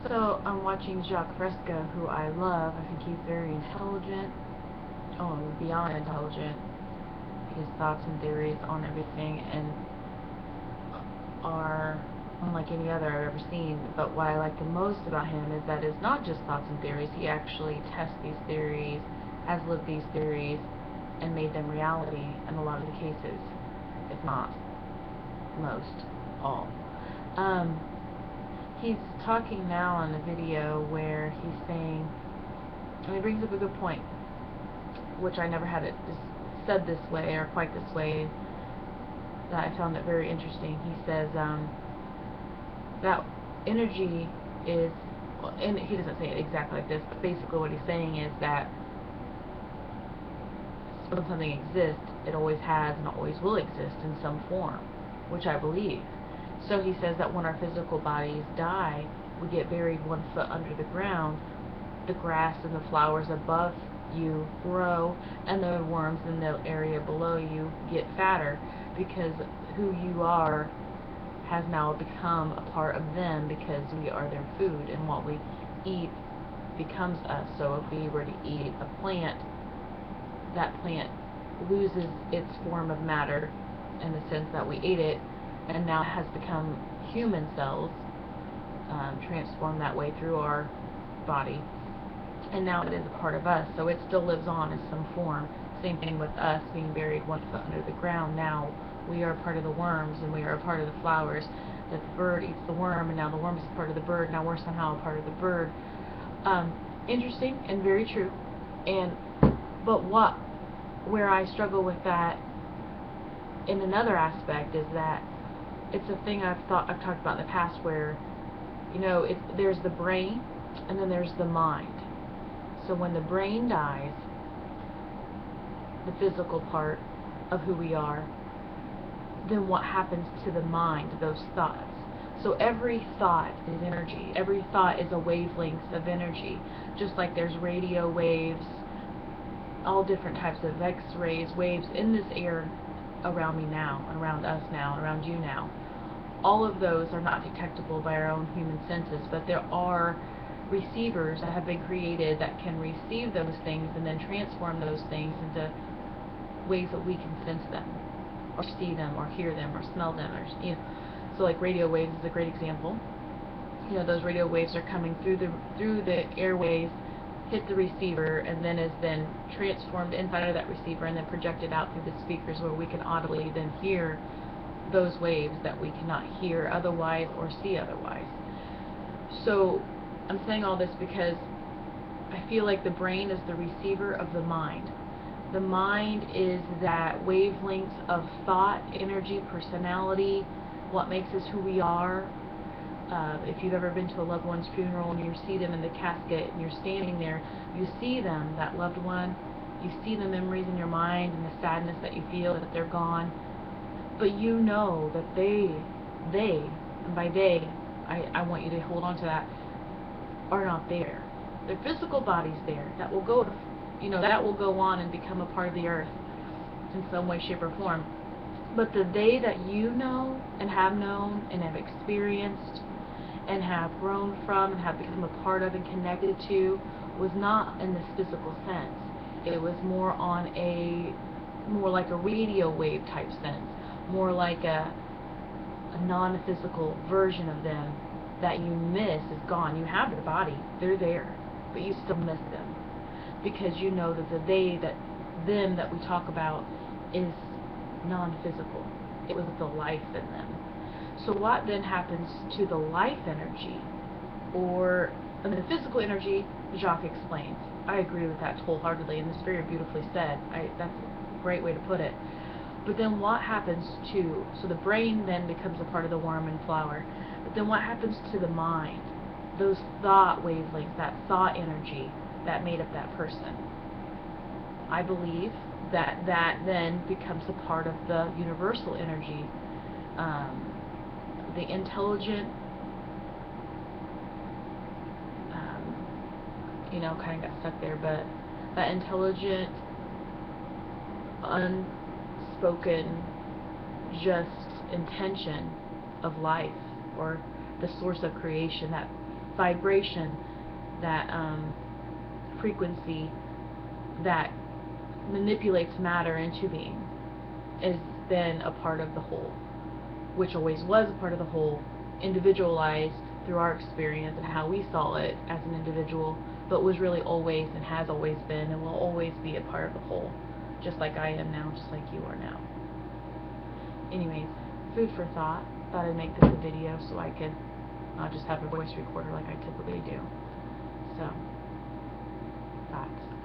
So I'm watching Jacque Fresco, who I love. I think he's very intelligent, beyond intelligent. His thoughts and theories on everything and are unlike any other I've ever seen. But what I like the most about him is that it's not just thoughts and theories. He actually tests these theories, has lived these theories, and made them reality in a lot of the cases, if not most, all. He's talking now on a video where he's saying, and he brings up a good point, which I never had it said this way or quite this way, that I found it very interesting. He says that energy is, and he doesn't say it exactly like this, but basically what he's saying is that when something exists, it always has and always will exist in some form, which I believe. So he says that when our physical bodies die, we get buried 1 foot under the ground, the grass and the flowers above you grow, and the worms in the area below you get fatter, because who you are has now become a part of them, because we are their food, and what we eat becomes us. So if we were to eat a plant, that plant loses its form of matter in the sense that we ate it, and now it has become human cells, transformed that way through our body, and now it is a part of us, so it still lives on in some form. Same thing with us being buried 1 foot under the ground. Now we are a part of the worms, and we are a part of the flowers. The bird eats the worm, and now the worm is a part of the bird. Now we're somehow a part of the bird. Interesting and very true. But where I struggle with that in another aspect is that it's a thing I've talked about in the past, where there's the brain and then there's the mind. So when the brain dies, the physical part of who we are, then what happens to the mind, those thoughts? So every thought is energy. Every thought is a wavelength of energy. Just like there's radio waves, all different types of X-rays, waves in this air around me now, around us now, around you now. All of those are not detectable by our own human senses, but there are receivers that have been created that can receive those things and then transform those things into ways that we can sense them, or see them, or hear them, or smell them, or so like radio waves is a great example. Those radio waves are coming through the airways, hit the receiver, and then is then transformed inside of that receiver and then projected out through the speakers, where we can audibly then hear those waves that we cannot hear otherwise or see otherwise. So I'm saying all this because I feel like the brain is the receiver of the mind. The mind is that wavelength of thought, energy, personality, what makes us who we are. If you've ever been to a loved one's funeral and you see them in the casket and you're standing there, you see them, that loved one, you see the memories in your mind and the sadness that you feel that they're gone, but you know that they, and by they, I want you to hold on to that, are not there. Their physical body's there. That will go, that will go on and become a part of the earth in some way, shape, or form. But the they that you know and have known and have experienced and have grown from and have become a part of and connected to was not in this physical sense. It was more like a radio wave type sense, more like a non-physical version of them that you miss is gone. You have their body, they're there, but you still miss them, because you know that the they, them that we talk about is non-physical. It was the life in them. So what then happens to the life energy, or the physical energy? Jacque explains. I agree with that wholeheartedly, and it's very beautifully said. That's a great way to put it. But then what happens so the brain then becomes a part of the worm and flower, but then what happens to the mind? Those thought wavelengths, that thought energy that made up that person. I believe that then becomes a part of the universal energy, the intelligent, kind of got stuck there, but that intelligent, unspoken, just intention of life, or the source of creation, that vibration, that frequency that manipulates matter into being, is then a part of the whole, which always was a part of the whole, individualized through our experience and how we saw it as an individual, but was really always and has always been and will always be a part of the whole, just like I am now, just like you are now. Anyways, food for thought. Thought I'd make this a video so I could not just have a voice recorder like I typically do. So